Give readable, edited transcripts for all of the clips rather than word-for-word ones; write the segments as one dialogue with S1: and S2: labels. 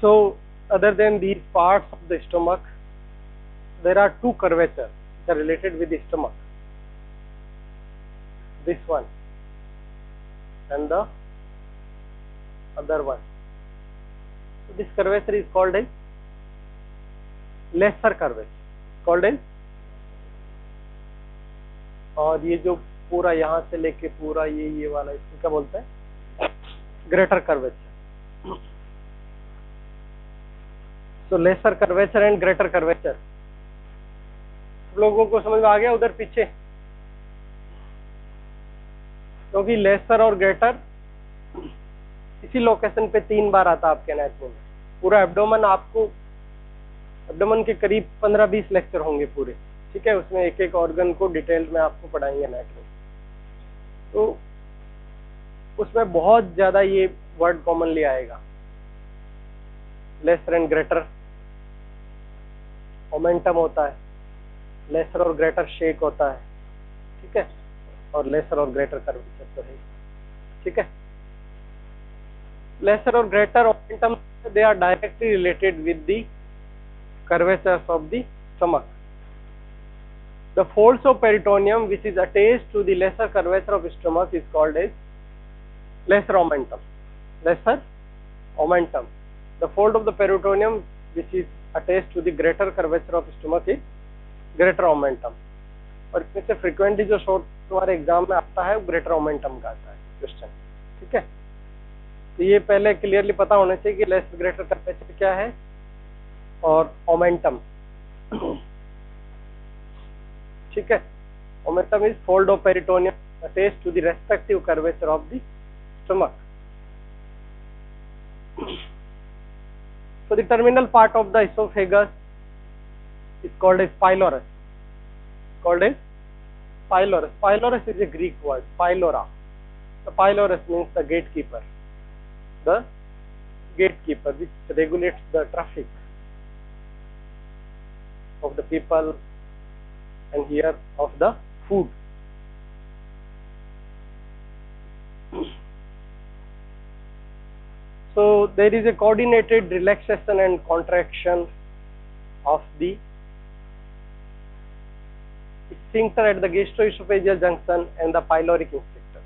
S1: So other than these parts of the stomach, there are two curvatures which are related with the stomach. This one and the other one. So this curvature is called as lesser curvature, called as, और ये जो पूरा यहाँ से लेके पूरा ये वाला, इसको क्या बोलते हैं? Greater curvature. So lesser curvature and greater curvature. लोगों को समझ में आ गया उधर पीछे? क्योंकि लेसर और ग्रेटर इसी लोकेशन पे 3 बार आता आपके एनाटॉमी में. पूरा एब्डोमेन, आपको एब्डोमेन के करीब 15-20 लेक्चर होंगे पूरे, ठीक है? उसमें एक एक ऑर्गन को डिटेल में आपको पढ़ाएंगे एनाटॉमी. तो उसमें बहुत ज्यादा ये वर्ड कॉमनली आएगा, लेसर एंड ग्रेटर. मोमेंटम होता है, लेसर और ग्रेटर शेक होता है, ठीक है? और लेसर और ग्रेटर कर्वेचर तो है, ठीक है? लेसर और greater momentum, they are directly related with the curvatures of the stomach. The folds of peritoneum which is attached to the lesser curvature of stomach is called as lesser omentum. Lesser omentum. The fold of the peritoneum which is attached to the greater curvature of stomach is greater omentum. और इसमें से frequently जो short तुम्हारे exam में आता है वो greater omentum का आता है क्वेश्चन, ठीक है? तो ये पहले क्लियरली पता होना चाहिए कि लेसर ग्रेटर कर्वेचर क्या है और ओमेंटम, ठीक है? Omentum is fold of peritoneum attached to the respective curvature of the stomach. So the terminal part of the esophagus is called as pylorus. Called as pylorus. Pylorus is a Greek word, pylora. The pylorus means the gatekeeper. The gatekeeper which regulates the traffic of the people and here of the food. So there is a coordinated relaxation and contraction of the sphincter at the gastroesophageal junction and the pyloric sphincter.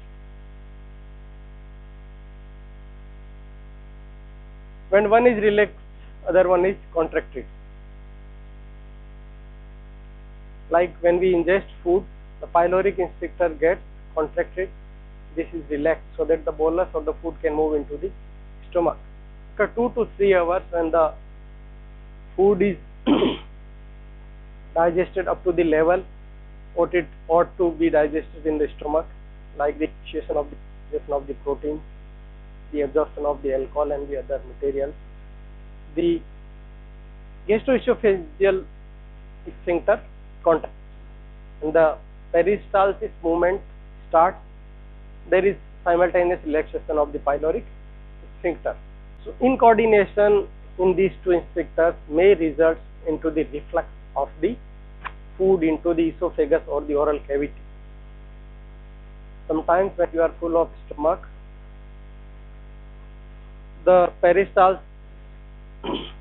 S1: When one is relaxed, other one is contracted. Like when we ingest food, the pyloric sphincter gets contracted. This is relaxed so that the bolus of the food can move into the stomach. After 2 to 3 hours, when the food is digested up to the level what it ought to be digested in the stomach, like the initiation of the protein, the absorption of the alcohol and the other materials, the gastroesophageal sphincter contracts and the peristalsis movement starts. There is simultaneous relaxation of the pyloric sphincter. So in coordination in these two sphincters may result into the reflux of the food into the esophagus or the oral cavity. Sometimes when you are full of stomach, the peristalsis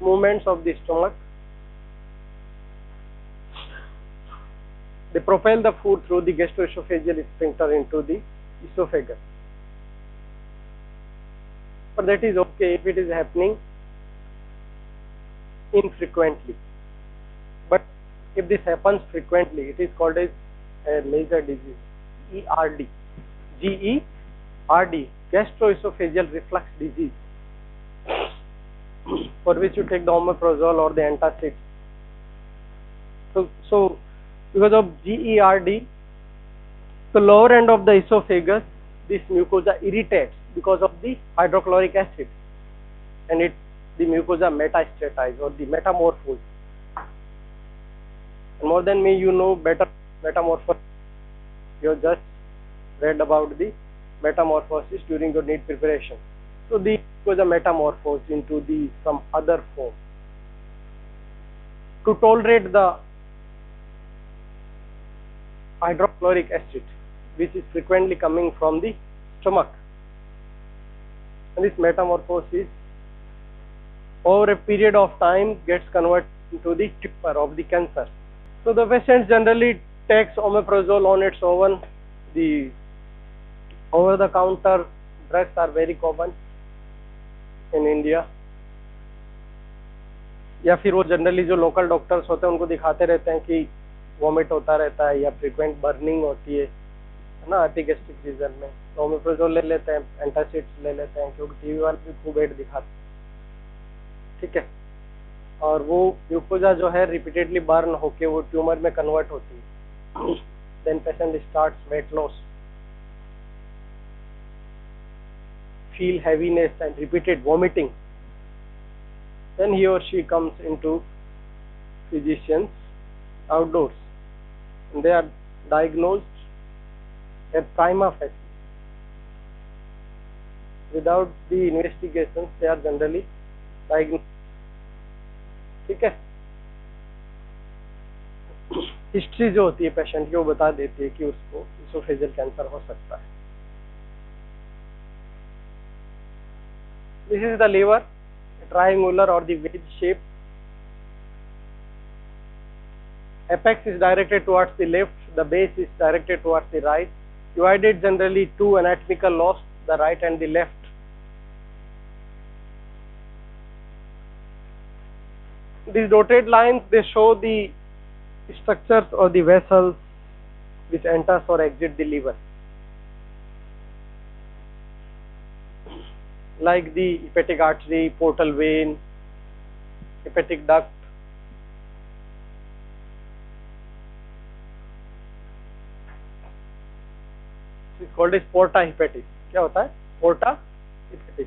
S1: movements of the stomach, they propel the food through the gastroesophageal sphincter into the esophagus. But that is okay if it is happening infrequently. But if this happens frequently, it is called as a major disease, ERD, GERD, gastroesophageal reflux disease, for which you take the omeprazole or the antacid. So because of GERD, the lower end of the esophagus, this mucosa irritates because of the hydrochloric acid, and the mucosa metastatizes or the metamorphose. And more than me, you know better metamorphosis. You have just read about the metamorphosis during your NEET preparation. So the mucosa metamorphose into the some other form to tolerate the hydrochloric acid, which is frequently coming from the stomach. And this metamorphosis over a period of time gets converted into the tumor of the cancer. So the patient generally takes omeprazole on its own. The over-the-counter drugs are very common in India. या फिर वो generally जो local doctors होते हैं उनको दिखाते रहते हैं कि वॉमिट होता रहता है या फ्रीक्वेंट बर्निंग होती है ना एपिगेस्टिक रीजन में, तो ओमेप्रोजोल ले लेते हैं, एंटासिड्स ले लेते हैं, क्योंकि टीवी वाले भी खूब एड दिखाते हैं, ठीक है। और वो ग्लूकोजा जो है रिपीटेडली बर्न होके वो ट्यूमर में कन्वर्ट होती है। Then patient starts weight loss, feel heaviness and repeated vomiting. Then he or she comes into physicians outdoors and they are diagnosed at prima facie. Without the investigations they are generally diagnosed. ठीक है, history जो होती है patient की वो बता देती है कि उसको इसोफेजियल कैंसर हो सकता है. This is the liver, triangular or the wedge shape. Apex is directed towards the left, the base is directed towards the right. Divided generally two anatomical lobes, the right and the left. These dotted lines, they show the structures or the vessels which enters or exit the liver, like the hepatic artery, portal vein, hepatic duct. It's called as porta hepatis. क्या होता है? Porta hepatis.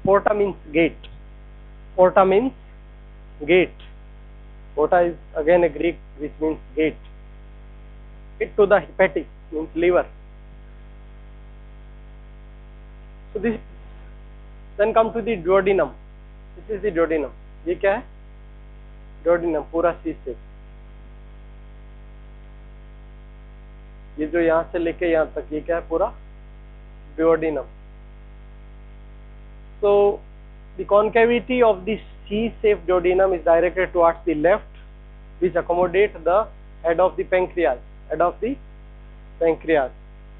S1: Porta means gate. Porta means gate. Porta is again a Greek which means gate. It to the hepatic means liver. So this. Then come to the duodenum. This is the duodenum. ये क्या है? Duodenum पूरा C से. ये जो यहाँ से लेके यहाँ तक ये क्या है? पूरा duodenum. So the concavity of this C-shaped duodenum is directed towards the left, which accommodates the head of the pancreas. Head of the pancreas.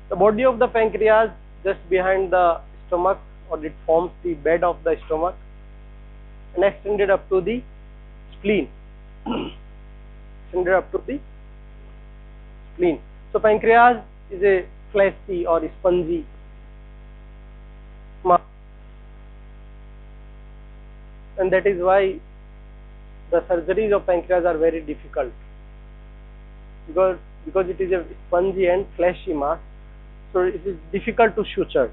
S1: The body of the pancreas just behind the stomach, or it forms the bed of the stomach and extended up to the spleen. Extended up to the spleen. So pancreas is a fleshy or spongy mass, and that is why the surgeries of pancreas are very difficult, because it is a spongy and fleshy mass, so it is difficult to suture.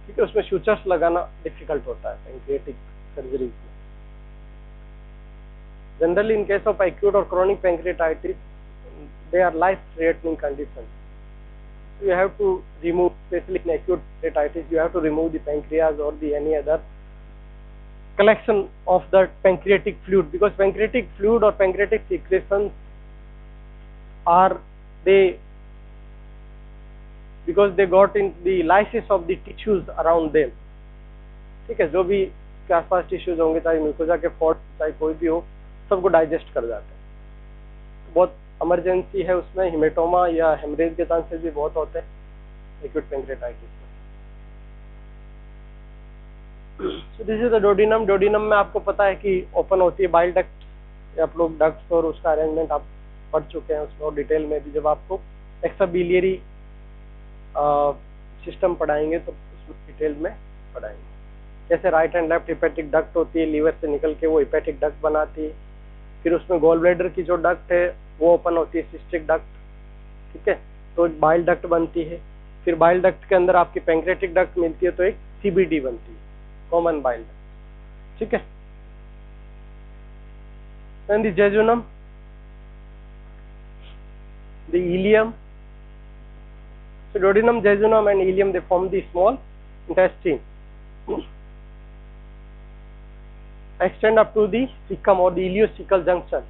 S1: ठीक है, उसमें sutures लगाना difficult होता है pancreatic surgery में. Generally in case of acute और chronic pancreatitis they are life threatening condition. You have to remove, especially in acute pancreatitis, you have to remove the pancreas or the any other collection of the pancreatic fluid, because pancreatic fluid or pancreatic secretions are because they got in the lysis of the tissues around them. ठीक है, जो भी के आसपास tissues होंगे, चाहे mucosa के fault चाहे कोई भी हो, सबको डाइजेस्ट कर जाते हैं. बहुत इमरजेंसी है उसमें, हिमेटोमा या हेमरेज के चांसेस भी बहुत होते हैं एक्यूट पैंक्रियाटाइटिस में. So this is the duodenum. Duodenum में आपको पता है कि ओपन होती है बाइल डक्ट, आप लोग डक्ट्स और उसका अरेंजमेंट आप पढ़ चुके हैं उसमें, और डिटेल में भी जब आपको एक्स्ट्राबिलियरी सिस्टम पढ़ाएंगे तो उसमें डिटेल में पढ़ाएंगे. जैसे right and left hepatic duct होती है, लीवर से निकल के वो हेपेटिक डक्ट बनाती है. फिर उसमें गॉल ब्लैडर की जो डक्ट है वो ओपन होती है, सिस्टिक डक्ट. ठीक है, तो बाइल डक्ट बनती है. फिर बाइल डक्ट के अंदर आपकी पैंक्रेटिक डक्ट मिलती है, तो एक सीबीडी बनती है, कॉमन बाइल डक्ट. ठीक है. And the jejunum, the ilium. So duodenum, jejunum and ileum, they form the small intestine. Extend up to the cecum or the ileocecal junction.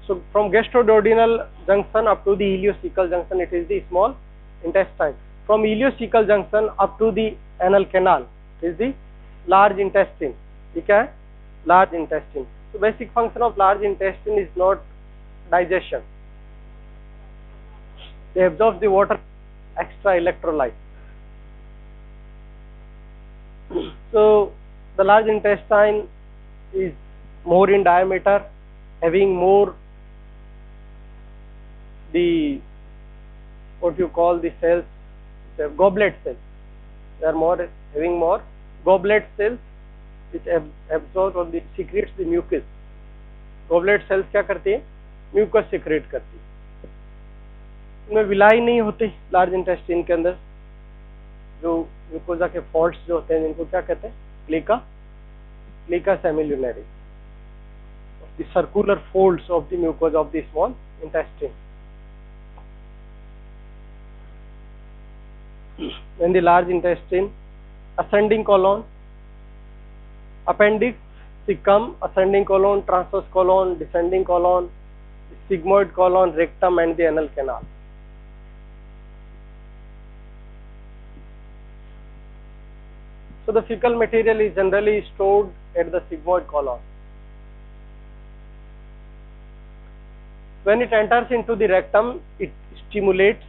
S1: So from gastroduodenal junction up to the ileocecal junction, it is the small intestine. From ileocecal junction up to the anal canal, it is the large intestine. ठीक है, large intestine. So basic function of large intestine is not digestion. They absorb the water, extra electrolyte. So the large intestine is more in diameter, having more the what you call the cells, the goblet cells. They are more having more goblet cells which absorb or the secretes the mucus. Goblet cells क्या करती है? Mucus secrete करती है. इनमें villi नहीं होती large intestine के अंदर. जो म्यूकोजा के फॉल्ट्स जो होते हैं जिनको क्या कहते हैं? Plica semilunaris. The circular folds of the mucosa of the small intestine. When the large intestine, ascending colon, appendix, cecum, ascending colon, transverse colon, descending colon, sigmoid colon, rectum and the anal canal. So the fecal material is generally stored at the sigmoid colon. When it enters into the rectum, it stimulates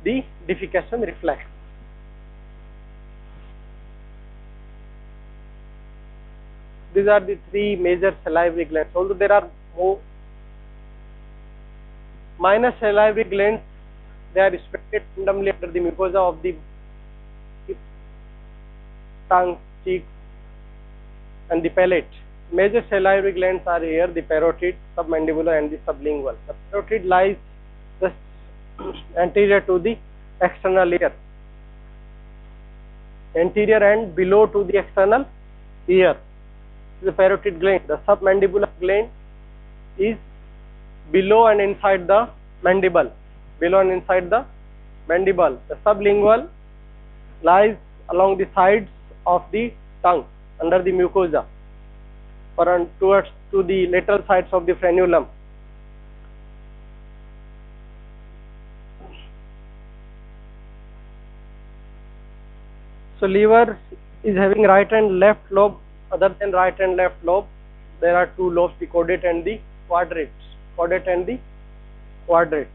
S1: the defecation reflex. These are the three major salivary glands. Although there are more minor salivary glands, they are spread randomly under the mucosa of the tongue, cheeks and the palate. Major salivary glands are here: the parotid, submandibular and the sublingual. The parotid lies just anterior to the external ear, anterior and below to the external ear. The parotid gland. The submandibular gland is below and inside the mandible. Below and inside the mandible. The sublingual lies along the sides of the tongue under the mucosa or towards to the lateral sides of the frenulum. So liver is having right and left lobe. Other than right and left lobe, there are two lobes, the caudate and the quadrate. Caudate and the quadrate.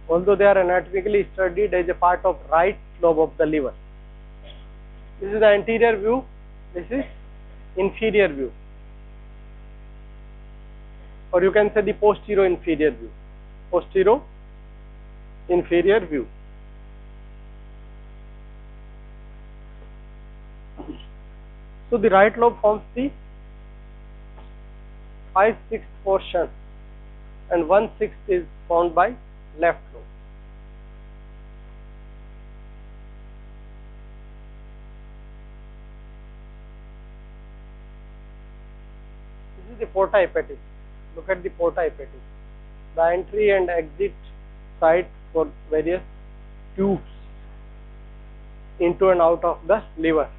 S1: Although they are anatomically studied as a part of right lobe of the liver. This is the anterior view. This is inferior view, or you can say the posterior inferior view. Posterior inferior view. So the right lobe forms the 5/6 portion and 1/6 is formed by left lobe. This is the porta hepatis. Look at the porta hepatis. The entry and exit site for various tubes into and out of the liver.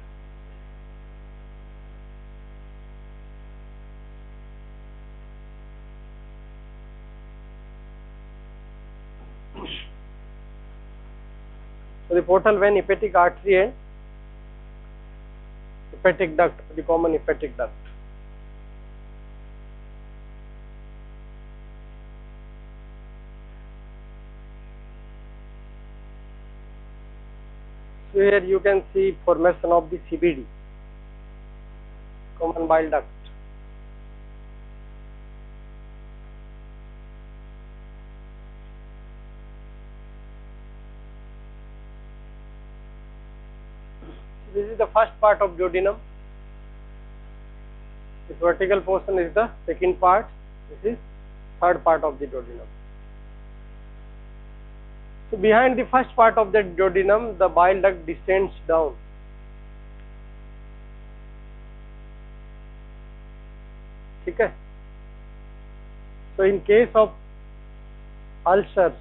S1: So the portal vein, hepatic artery and hepatic duct, the common hepatic duct. So here you can see formation of the CBD, common bile duct. This is the first part of duodenum. This vertical portion is the second part. This is third part of the duodenum. So behind the first part of the duodenum, the bile duct descends down. Okay. So in case of ulcers,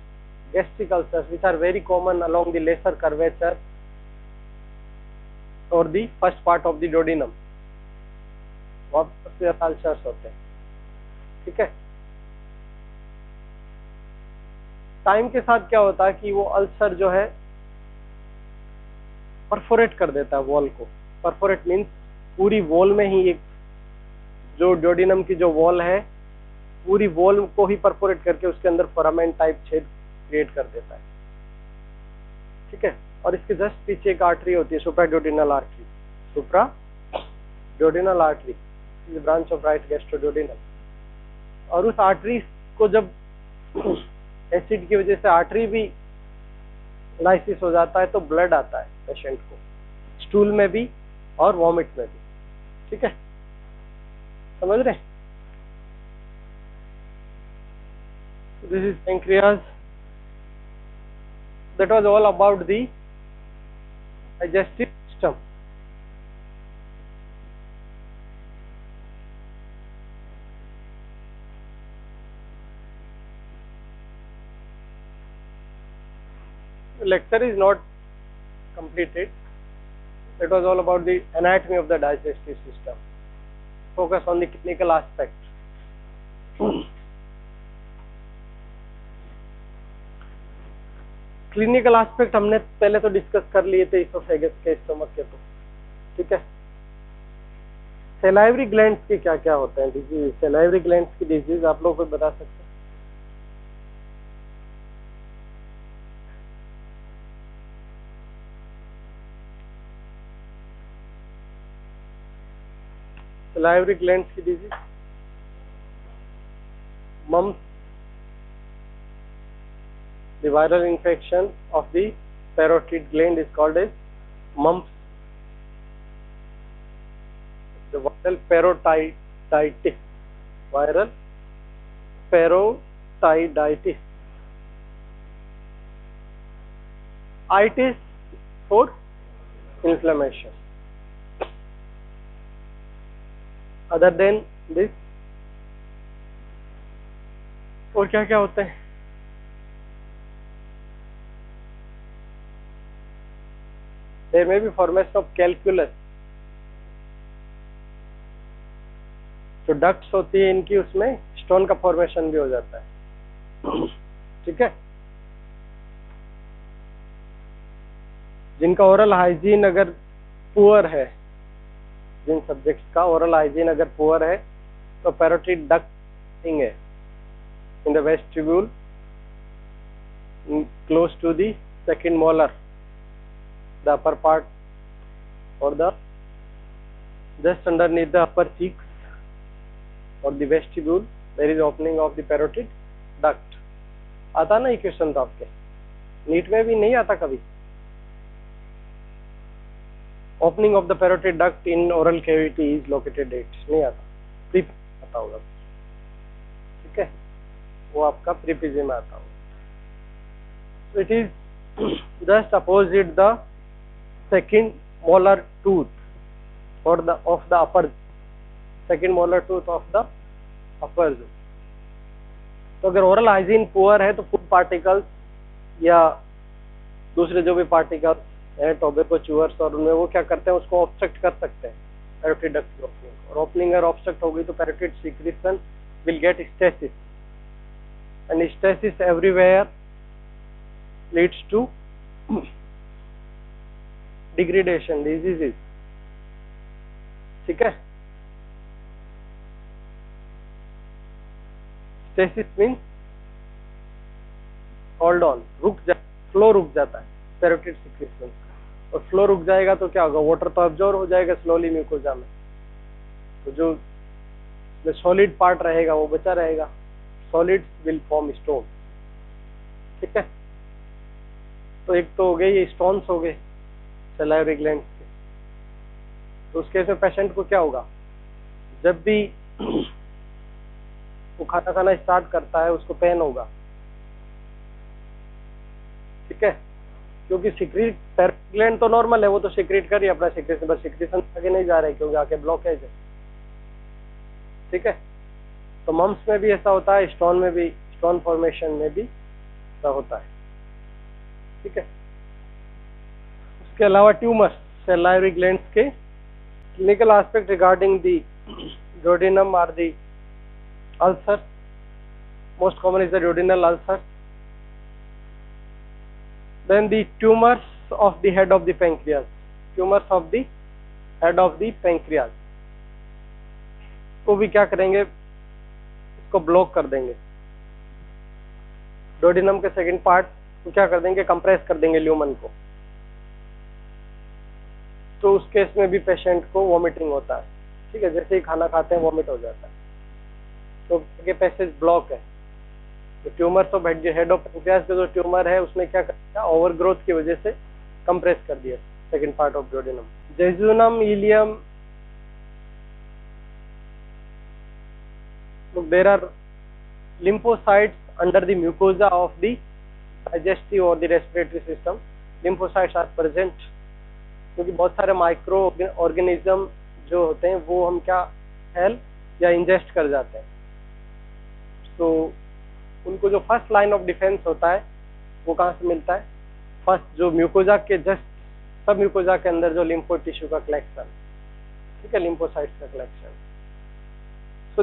S1: gastric ulcers, which are very common along the lesser curvature और the first part of the duodenum, वहाँ सबसे ज्यादा ulcers होते हैं. ठीक है. Time के साथ क्या होता है कि वो अल्सर जो है परफोरेट कर देता है वॉल को, परफोरेट मीन्स पूरी वॉल में ही, एक जो ड्यूडेनम की जो वॉल है पूरी वॉल को ही परफोरेट करके उसके अंदर फोरामेन टाइप छेद क्रिएट कर देता है, ठीक है। और इसके जस्ट पीछे एक आर्टरी होती है, supraduodenal artery, supraduodenal artery, branch of right gastroduodenal. और उस आर्टरी को जब एसिड की वजह से आर्टरी भी लाइसिस हो जाता है तो ब्लड आता है पेशेंट को, स्टूल में भी और वॉमिट में भी, ठीक है, समझ रहे। This is pancreas. That was all about the digestive system. Lecture is not completed. It was all about the anatomy of the digestive system. Focus on the clinical aspect. Clinical aspect हमने पहले तो discuss कर लिए थे oesophagus के, stomach के, तो ठीक है। सलाइवरी ग्लैंड्स के क्या क्या होते हैं डिजीज, सलाइवरी ग्लैंड्स की डिजीज आप लोग कोई बता सकते हैं? सलाइवरी ग्लैंड्स की disease, mumps, the viral infection of the parotid gland is called as mumps. The viral parotiditis, viral parotiditis. Itis for inflammation. Other than this, और क्या क्या होते हैं? There may be formation of calculus, जो ducts होती है इनकी, उसमें स्टोन का फॉर्मेशन भी हो जाता है, ठीक है। जिनका ओरल हाइजीन अगर पुअर है, जिन सब्जेक्ट्स का ओरल हाइजीन अगर पुअर है, तो पैरोटिड डक्ट है in the vestibule close to the second molar, the upper part or the just underneath the upper cheeks or the vestibule there is opening of the parotid duct. आता ना ये question तो आपके NEET में भी नहीं आता कभी, opening of the parotid duct in oral cavity is located at, नहीं आता, प्री आता होगा, ठीक है, वो आपका प्रीपीजी में आता होगा। It is just opposite the second molar tooth or the of the upper, second molar tooth of the upper jaw. तो अगर ओरल हाइजीन पुअर है तो फूड पार्टिकल्स या दूसरे जो भी पार्टिकल्स हैं, टोबैको च्यूअर्स, और उनमें वो क्या करते हैं, उसको ऑब्स्ट्रक्ट कर सकते हैं, पैरोटिड डक्ट की ओपनिंग, और ओपनिंग अगर ऑब्स्ट्रक्ट हो गई तो parotid secretion will get stasis, and stasis everywhere leads to degradation diseases, ठीक है। Stasis means hold on, flow रुक जाता है पैरोटिड सिक्रेशन, और फ्लो रुक जाएगा तो क्या होगा, वाटर तो अब्जॉर्ब हो जाएगा स्लोली म्यूकोजा में, तो जो सॉलिड पार्ट रहेगा वो बचा रहेगा, सॉलिड्स विल फॉर्म स्टोन, ठीक है। तो एक तो हो गए ये स्टोन्स हो गए सलाइवरी ग्लैंड के। तो उस केस में पेशेंट को क्या होगा, जब भी वो खाना खाना स्टार्ट करता है उसको पेन होगा, ठीक है, क्योंकि सिक्रीट, पैरोटिड ग्लैंड तो नॉर्मल है, वो तो सिक्रीट कर ही अपना सिक्रेशन, बस सिक्रेशन आगे नहीं जा रहा है क्योंकि आगे ब्लॉकेज है, ठीक है। तो मम्स में भी ऐसा होता है, स्टोन में भी, स्टोन फॉर्मेशन में भी ऐसा होता है, ठीक है। उसके अलावा ट्यूमर्स, सलाइवरी ग्लैंड्स के clinical aspect regarding the duodenum are the ulcers, most common is the duodenal ulcers, then the tumors of the head of the pancreas, tumors of the head of the pancreas, को भी क्या करेंगे, इसको block कर देंगे। Duodenum के second part को क्या कर देंगे, कंप्रेस कर देंगे ल्यूमन को। तो उस केस में भी पेशेंट को वॉमिटिंग होता है, ठीक है, जैसे ही खाना खाते हैं वॉमिट हो जाता है, तो ये पैसेज ब्लॉक है। तो ट्यूमर तो हेड ऑफ पैंक्रियाज का जो ट्यूमर है उसने क्या किया, ओवरग्रोथ की वजह से कंप्रेस कर दिया second part of duodenum. Jejunum, ileum, there are lymphocytes under the mucosa of the digestive or the respiratory system. Lymphocytes are present, क्योंकि बहुत सारे माइक्रो ऑर्गेनिज्म जो होते हैं वो हम क्या हेल्प या इंजेस्ट कर जाते हैं, तो उनको जो फर्स्ट लाइन ऑफ डिफेंस होता है वो कहाँ से मिलता है, फर्स्ट जो म्यूकोजा के जस्ट सब म्यूकोजा के अंदर जो लिम्फो टिश्यू का कलेक्शन, ठीक है, लिम्फोसाइट्स का collection. So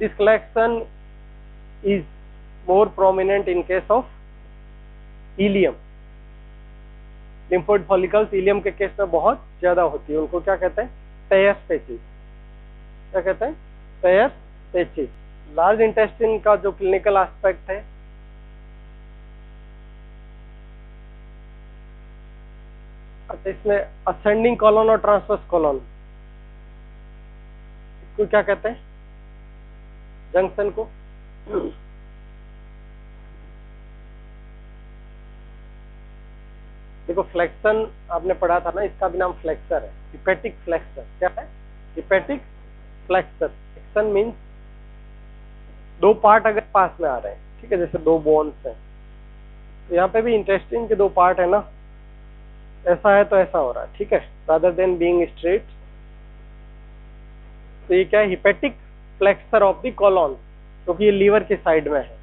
S1: this collection is more prominent in case of ileum. lymphoid follicles ileum के केस में बहुत ज्यादा होती है, उनको क्या कहते हैं, पेयर्स पैचेस। क्या कहते हैं, पेयर्स पैचेस। लार्ज इंटेस्टाइन का जो क्लिनिकल एस्पेक्ट है, अच्छा, इसमें असेंडिंग कॉलन और ट्रांसवर्स कॉलन, इसको क्या कहते हैं, जंक्शन को। देखो फ्लेक्शन आपने पढ़ा था ना, इसका भी नाम फ्लेक्सर है, हिपेटिक फ्लेक्सर। क्या है, हिपेटिक फ्लेक्सर। फ्लेक्शन मीन्स दो पार्ट अगर पास में आ रहे हैं, ठीक है, जैसे दो बोन्स हैं, तो यहाँ पे भी इंटेस्टाइन के दो पार्ट है ना, ऐसा है तो ऐसा हो रहा है, ठीक है, रादर देन बीइंग स्ट्रेट। तो ये क्या है, hepatic flexor of the colon, क्योंकि ये लीवर के साइड में है।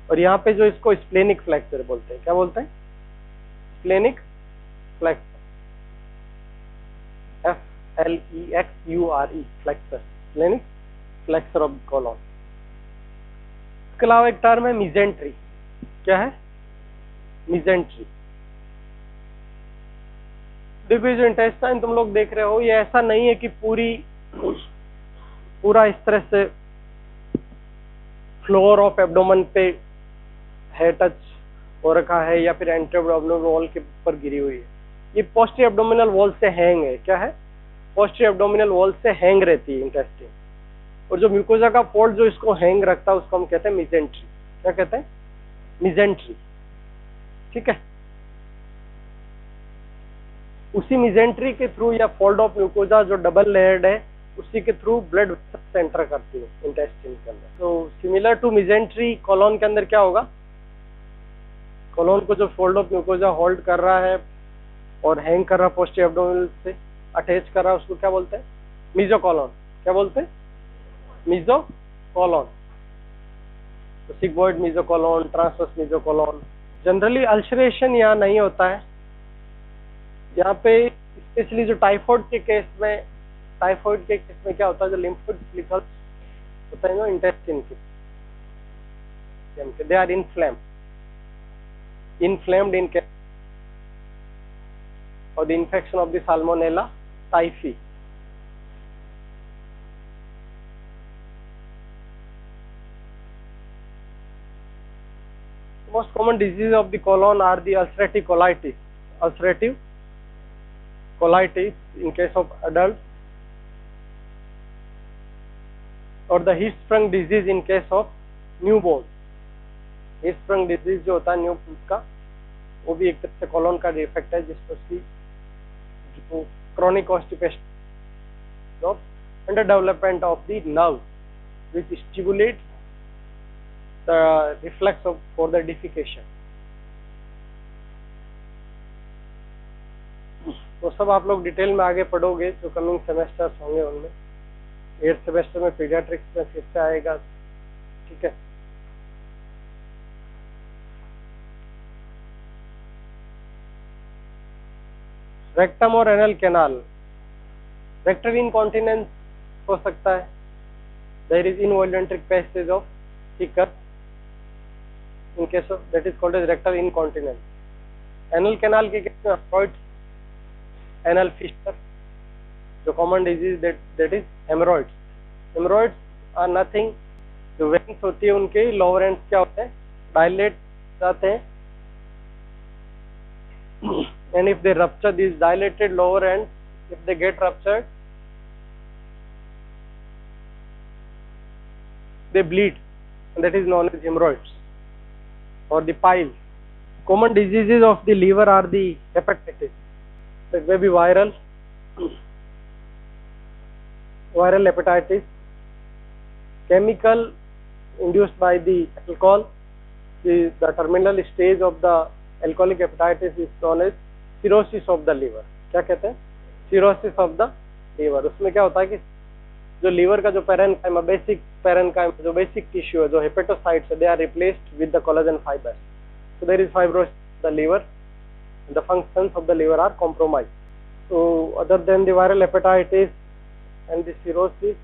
S1: और यहाँ पे जो इसको स्प्लेनिक फ्लेक्सर बोलते हैं, क्या बोलते हैं, splenic flexor, FLEXURE flexor, splenic flexor of the colon. इसके अलावा एक टर्म है मिजेंट्री। क्या है, मिजेंट्री। देखो ये जो इंटेस्टाइन तुम लोग देख रहे हो, ये ऐसा नहीं है कि पूरा इस तरह से फ्लोर ऑफ एब्डोमेन पे है, टच हो रखा है, या फिर एंटेरोब्डोमिनल वॉल के ऊपर गिरी हुई है। ये पोस्टीरियर एब्डोमिनल वॉल से हैंग है। क्या है, पोस्टीरियर एब्डोमिनल वॉल से हैंग रहती है इंटेस्टाइन। और जो म्यूकोजा का फोल्ड जो इसको हैंग रखता है उसको हम कहते हैं मिजेंट्री। क्या कहते हैं, मिजेंट्री, ठीक है। उसी मिजेंट्री के थ्रू या फोल्ड ऑफ म्यूकोजा जो डबल लेयर्ड है, उसी के थ्रू ब्लड एंटर करती है इंटेस्टाइन के अंदर। तो सिमिलर टू मिजेंट्री, कॉलोन के अंदर क्या होगा, कॉलोन को जो फोल्ड ऑफ म्यूकोजा होल्ड कर रहा है और हैंग कर रहा है पोस्टीरियर एब्डोमिनल से अटैच कर रहा है, उसको क्या बोलते हैं, मीजोकॉलोन। क्या बोलते हैं, मीजोकॉलोन। तो सिग्मोइड मीजोकॉलोन, ट्रांसवर्स मीजोकॉलोन। जनरली अल्सरेशन यहाँ नहीं होता है, यहाँ पे स्पेशली जो टाइफाइड के केस में, टाइफाइड के केस में क्या होता है, जो लिम्फोइड फोलिकल्स होता है ना इंटेस्टाइन के, they are inflamed in case of the infection of the Salmonella typhi. Most common diseases of the colon are the ulcerative colitis. Ulcerative colitis in case of adults, or the Hirschsprung disease in case of newborn. Hirschsprung disease जो होता है newborn का, वो भी एक तरह से colon का डिफेक्ट है, जिसको जो chronic constipation of under development of the nerve which stimulates the reflex of for the defecation. तो सब आप लोग डिटेल में आगे पढ़ोगे जो कमिंग सेमेस्टर्स होंगे उनमें। 8th सेमेस्टर में पीडियाट्रिक्स में फिर से आएगा, ठीक है। रेक्टम और एनल कैनाल। रेक्टल इनकॉन्टिनेंस हो सकता है, there is involuntary passage of thicker in case of that is called as rectal incontinence. Anal canal के केस में हर्पेट एनल फिशर, जो common disease that is haemorrhoids. Haemorrhoids are nothing, जो veins होती है उनके लोअर एंड्स क्या होते हैं, डायलेट जाते हैं, and if they rupture these dilated lower ends, if they get ruptured, they bleed, and that is known as hemorrhoids or the piles. Common diseases of the liver are the hepatitis. It may be viral hepatitis, chemical induced by the alcohol. The terminal stage of the alcoholic hepatitis is known as cirrhosis of the liver. क्या कहते हैं, cirrhosis of the liver. उसमें क्या होता है कि जो liver का जो पेरेन्काइम, बेसिक पेरेन्काइम, जो बेसिक टिश्यू है, जो हेपेटोसाइट्स है, they are replaced with the collagen fibres. So there is fibrosis of the liver, the functions of the liver are compromised. So other than the viral hepatitis and the cirrhosis,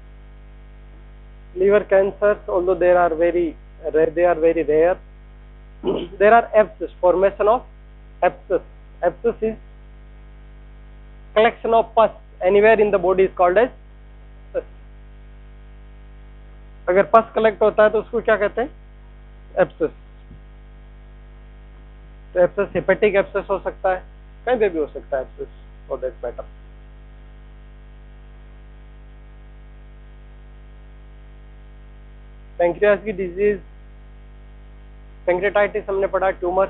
S1: liver cancers, although they are very rare, there are abscess, formation of abscess. Abscess is collection of pus anywhere in the body is called as abscess. अगर पस collect होता है तो उसको क्या कहते हैं, abscess. तो एब्सेस हेपेटिक एब्सेस हो सकता है, कहीं पे भी हो सकता है abscess for that matter. Pancreas की डिजीज, पैंक्रेटाइटिस हमने पढ़ा, ट्यूमर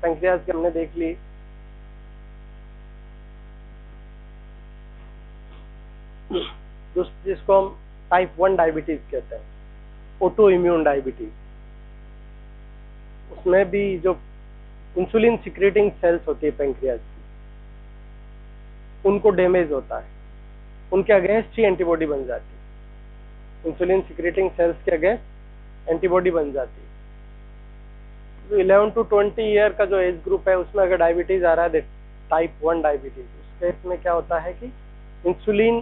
S1: पैंक्रियाज की हमने देख ली. जिसको हम टाइप 1 डायबिटीज कहते हैं, ऑटो इम्यून डायबिटीज. उसमें भी जो इंसुलिन सिक्रेटिंग सेल्स होती है पैंक्रियाज की, उनको डैमेज होता है, उनके अगेंस्ट ही एंटीबॉडी बन जाती है. इंसुलिन सिक्रेटिंग सेल्स के अगेंस्ट एंटीबॉडी बन जाती है. तो 11 to 20 ईयर का जो एज ग्रुप है, उसमें अगर डायबिटीज आ रहा है, टाइप 1 डायबिटीज, उस केस में क्या होता है कि इंसुलिन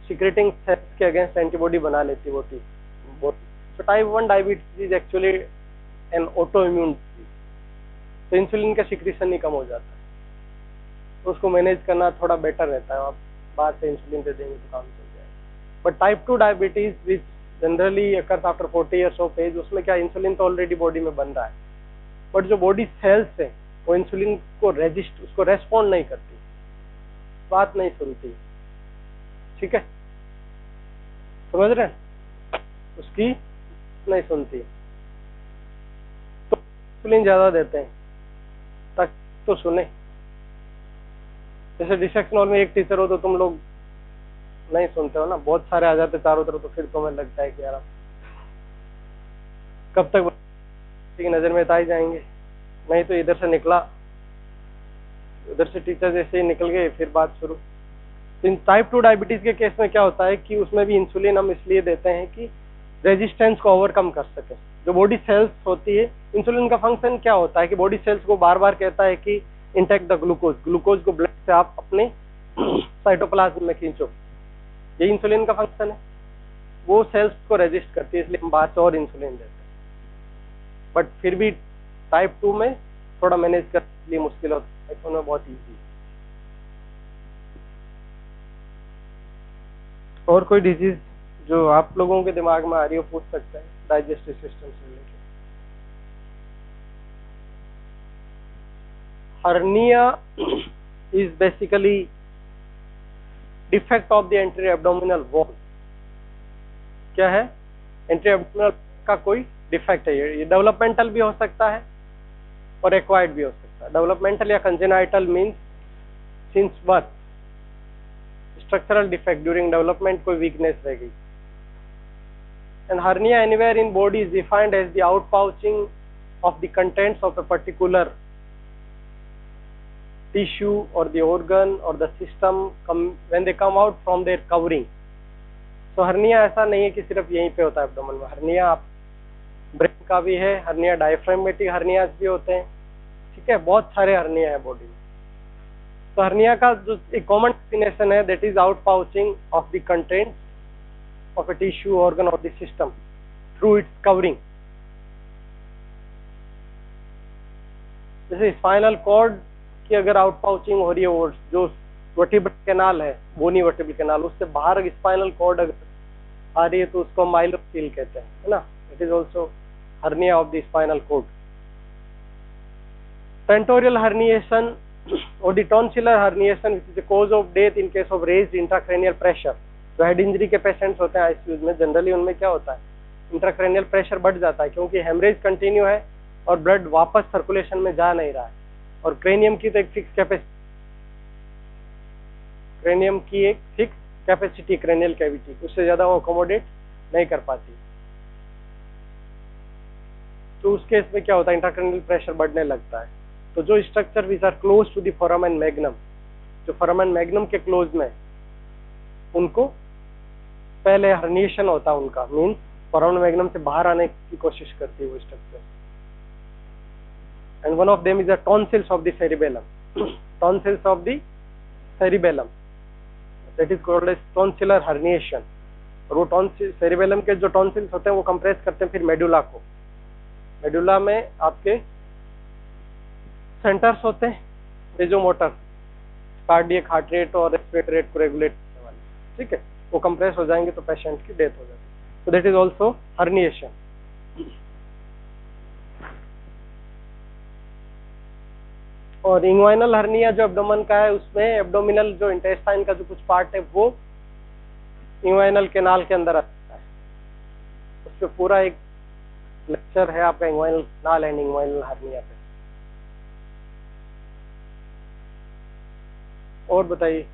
S1: सिक्रेटिंग सेल्स के अगेंस्ट एंटीबॉडी बना लेती है body. So type 1 diabetes is actually an autoimmune disease. तो इंसुलिन का सिक्रीशन ही कम हो जाता है, तो उसको मैनेज करना थोड़ा बेटर रहता है. आप बाद से इंसुलिन दे देंगे तो काम चल जाएगा. But type 2 diabetes which generally occurs after 40 years of age, उसमें क्या इंसुलिन तो ऑलरेडी बॉडी में बन रहा है, बट जो बॉडी सेल्स है वो इंसुलिन को उसको रेस्पॉन्ड नहीं करती, बात नहीं सुनती. ठीक है, समझ रहे हैं, उसकी नहीं सुनती, तो इंसुलिन ज्यादा देते हैं ताकि तो सुने. जैसे डिसेक्शनल में एक टीचर हो तो तुम लोग नहीं सुनते हो ना, बहुत सारे आ जाते चारों तरफ, तो फिर तुम्हें लगता है कि यार कब तक की नजर में ताई जाएंगे. नहीं तो इधर से निकला, उधर से टीचर जैसे ही निकल गए फिर बात शुरू. इन टाइप 2 डायबिटीज के केस में क्या होता है कि उसमें भी इंसुलिन हम इसलिए देते हैं कि रेजिस्टेंस को ओवरकम कर सके. जो बॉडी सेल्स होती है, इंसुलिन का फंक्शन क्या होता है कि बॉडी सेल्स को बार बार कहता है कि इंटेक द ग्लूकोज, ग्लूकोज को ब्लड से आप अपने साइटोप्लाज्म में खींचो. ये इंसुलिन का फंक्शन है. वो सेल्स को रेजिस्ट करती है, इसलिए हम बाद से और इंसुलिन देते हैं. बट फिर भी टाइप 2 में थोड़ा मैनेज करने के लिए मुश्किल होता है, टाइप 1 में बहुत ईजी. और कोई डिजीज जो आप लोगों के दिमाग में आ रही हो पूछ सकते हैं डाइजेस्टिव सिस्टम से related. Hernia is basically defect of the entry abdominal wall. क्या है, एंट्री एब्डोमिनल का कोई डिफेक्ट है. ये डेवलपमेंटल भी हो सकता है और एक्वायर्ड भी हो सकता है. डेवलपमेंटल या congenital means since birth. Structural defect during development, कोई वीकनेस रह गई. And hernia anywhere in body is defined as the outpouching of the contents of a particular tissue or the organ or the system when they come out from their covering. So hernia ऐसा नहीं है कि सिर्फ यहीं पे होता है abdomen में. हर्निया ब्रेन का भी है, हर्निया डायफ्रामेटिक हर्नियाज भी होते हैं. ठीक है, बहुत सारे हर्निया है बॉडी में. तो हर्निया का जो एक कॉमन डेफिनेशन है, that is outpouching of the content of a tissue, organ और the system through its covering. जैसे स्पाइनल कॉर्ड की अगर आउट पाउचिंग हो रही है, वो जो वर्टिब्रल कैनाल है, बोनी वर्टिब्रल कैनाल, उससे बाहर स्पाइनल कॉर्ड अगर आ रही है तो उसको माइलोसील कहते हैं, है ना. It is also hernia of the spinal cord. Tentorial herniation or the tonsillar herniation, which is the cause of death in case of raised intracranial pressure. जो हेड इंजरी के पेशेंट्स होते हैं आईसीयू में, जनरली उनमें क्या होता है, intracranial pressure बढ़ जाता है क्योंकि हेमरेज कंटिन्यू है और ब्लड वापस सर्कुलेशन में जा नहीं रहा है. और क्रेनियम की तो एक फिक्स कैपेसिटी, क्रेनियम की एक फिक्स कैपेसिटी, क्रेनियल कैविटी, उससे ज्यादा वो अकोमोडेट नहीं कर पाती. तो उस केस में क्या होता है, इंट्राक्रेनियल प्रेशर बढ़ने लगता है. तो जो structure which are close to the foramen magnum, जो फोरामेन मैग्नम के क्लोज में, उनको पहले हर्निएशन होता है उनका, मीन्स फोरामेन मैग्नम से बाहर आने की कोशिश करती है वो structure. And one of them is the tonsils of the cerebellum. Tonsils of the cerebellum, that is called as tonsillar herniation. और वो टॉन्सिल, सेरिबेलम के जो टॉन्सिल्स होते हैं वो कंप्रेस करते हैं फिर मेडुला को. मेडुला में आपके सेंटर्स होते हैं, वेजोमोटर, कार्डियक हार्ट रेट और रेस्पिरेटरी रेट को रेगुलेट करने वाले, ठीक है. वो कंप्रेस हो जाएंगे तो पेशेंट की डेथ हो जाती है. तो दैट इज ऑल्सो हर्निएशन. और इंग्वाइनल हर्निया जो एब्डोमेन का है, उसमें एब्डोमिनल जो इंटेस्टाइन का जो कुछ पार्ट है वो इंग्वाइनल कैनाल के अंदर आता है. उस पर पूरा एक लेक्चर है आपका inguinal canal and inguinal hernia पे. और बताइए,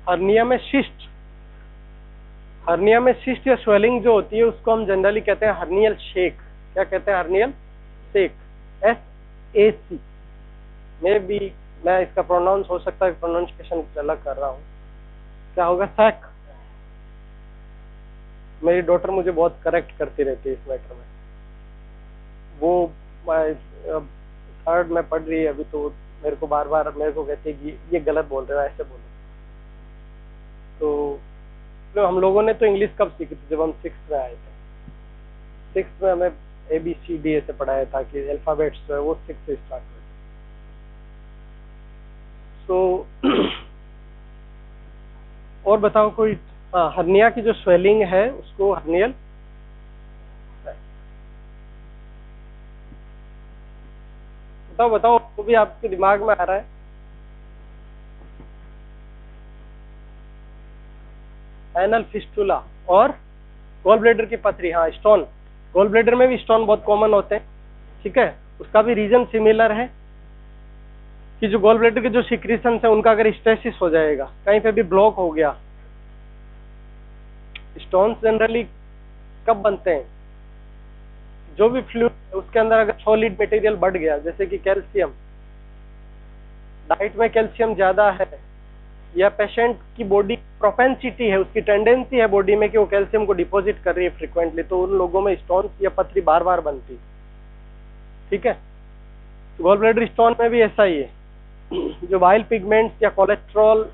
S1: हर्निया में शिस्ट, हर्निया में शिस्ट या स्वेलिंग जो होती है उसको हम जनरली कहते हैं हर्नियल शेक. क्या कहते हैं, हर्नियल शेक, SAC. में भी मैं इसका प्रोनाउंस हो सकता है, प्रोनाउंसिएशन अलग कर रहा हूँ. क्या होगा, सैक. मेरी डॉटर मुझे बहुत करेक्ट करती रहती है इस मैटर में. वो थर्ड में पढ़ रही है अभी, तो मेरे को बार बार मेरे को कहती है कि ये गलत बोल रहे हो, ऐसे बोलो. तो हम लोगों ने तो इंग्लिश कब सीखी थी, जब हम 6th में आए थे. 6th में हमें ABCD ऐसे पढ़ाया था कि अल्फाबेट्स जो है वो 6 से स्टार्ट हुए. तो और बताओ कोई. हाँ, हर्निया की जो स्वेलिंग है उसको हर्नियल, बताओ वो भी आपके दिमाग में आ रहा है. एनल फिस्टुला और गॉल ब्लैडर की पथरी. हाँ, स्टोन, गॉल ब्लैडर में भी स्टोन बहुत कॉमन होते हैं, ठीक है. उसका भी रीजन सिमिलर है कि जो गॉल ब्लैडर के जो सिक्रीशंस है उनका अगर स्टेसिस हो जाएगा, कहीं पे भी ब्लॉक हो गया. स्टोन्स जनरली कब बनते हैं, जो भी फ्लूइड है उसके अंदर अगर सॉलिड मटेरियल बढ़ गया, जैसे कि कैल्शियम, डाइट में कैल्शियम ज्यादा है, या पेशेंट की बॉडी प्रोपेंसिटी है, उसकी टेंडेंसी है बॉडी में कि वो कैल्शियम को डिपॉजिट कर रही है फ्रिक्वेंटली, तो उन लोगों में स्टोन्स या पथरी बार बार बनती, ठीक है. गॉल ब्लैडर स्टोन में भी ऐसा ही है. जो बाइल पिगमेंट्स या कोलेस्ट्रॉल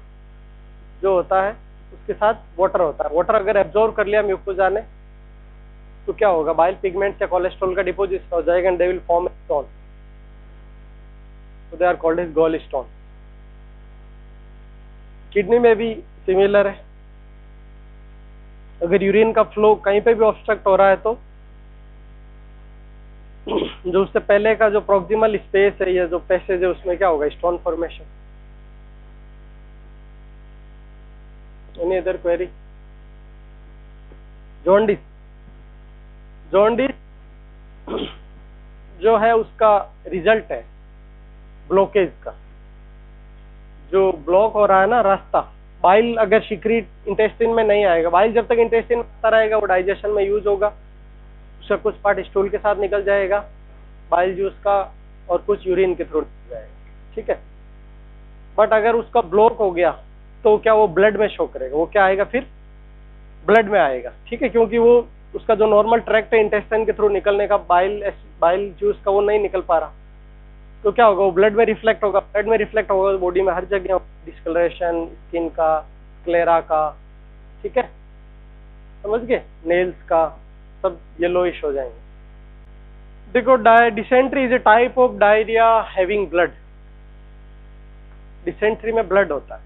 S1: जो होता है उसके साथ वाटर होता है. वाटर अगर एब्जॉर्ब कर लिया म्यूकोजा ने तो क्या होगा, बाइल पिगमेंट्स या कोलेस्ट्रॉल का डिपोजिट हो जाएगा and they will form stone. So they are called as gallstone. Kidney में भी सिमिलर है. अगर यूरिन का फ्लो कहीं पे भी ऑब्स्ट्रक्ट हो रहा है तो जो उससे पहले का जो प्रोक्सिमल स्पेस है या जो पैसेज है उसमें क्या होगा, stone formation. Any other query. Jaundice, jaundice जो है उसका रिजल्ट है ब्लॉकेज का. जो ब्लॉक हो रहा है ना रास्ता, बाइल अगर सिक्रीट इंटेस्टिन में नहीं आएगा, बाइल जब तक इंटेस्टिन में आता रहेगा वो डाइजेशन में यूज होगा, उसका कुछ पार्ट स्टूल के साथ निकल जाएगा, बाइल जूस का, और कुछ यूरिन के थ्रू निकल जाएगा, ठीक है. बट अगर उसका ब्लॉक हो गया तो क्या वो ब्लड में शो करेगा, वो क्या आएगा फिर ब्लड में आएगा, ठीक है. क्योंकि वो उसका जो नॉर्मल ट्रैक्ट है इंटेस्टाइन के थ्रू निकलने का, बाइल जूस का, वो नहीं निकल पा रहा, तो क्या होगा, वो ब्लड में रिफ्लेक्ट होगा. ब्लड में रिफ्लेक्ट होगा बॉडी में हर जगह डिस्कलरेशन, स्किन का, स्क्लेरा का, ठीक है, समझ गए, नेल्स का, सब येलोइश हो जाएंगे. देखो, dysentery is a type of diarrhoea having blood. Dysentery में ब्लड होता है,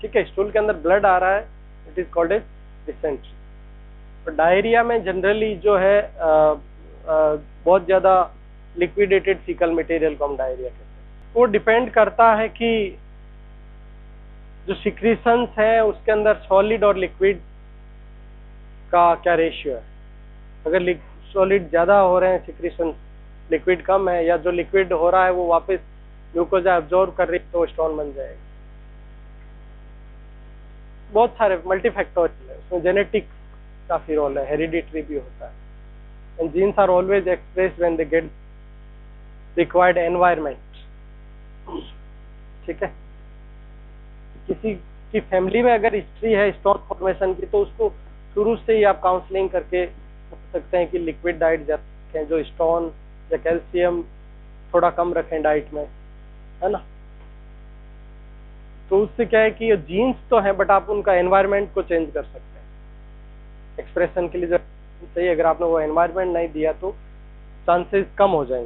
S1: ठीक है, स्टूल के अंदर ब्लड आ रहा है, it is called as dysentery. तो डायरिया में जनरली जो है बहुत ज्यादा लिक्विडेटेड फीकल मटेरियल को हम डायरिया कहते हैं। वो डिपेंड करता है कि जो सिक्रीशंस है उसके अंदर सॉलिड और लिक्विड का क्या रेशियो है। अगर सॉलिड ज्यादा हो रहे हैं सिक्रीशंस, लिक्विड कम है, या जो लिक्विड हो रहा है वो वापस ग्लूकोज एब्जॉर्ब कर रही है, तो स्टोन बन जाएगा। बहुत सारे मल्टीफैक्टोरियल है, उसमें जेनेटिक्स काफी रोल है, हेरिडिटरी भी होता है, and genes are always expressed when they get required environment, ठीक है। किसी की फैमिली में अगर हिस्ट्री है स्टोन फॉर्मेशन की, तो उसको शुरू से ही आप काउंसलिंग करके बोल सकते हैं कि लिक्विड डाइट रखें, जो स्टोन या कैल्शियम थोड़ा कम रखें डाइट में, है ना। तो उससे क्या है कि ये जीन्स तो है, बट आप उनका एनवायरनमेंट को चेंज कर सकते हैं एक्सप्रेशन के लिए। जब चाहिए, अगर आपने वो एनवायरनमेंट नहीं दिया तो चांसेस कम हो जाएंगे।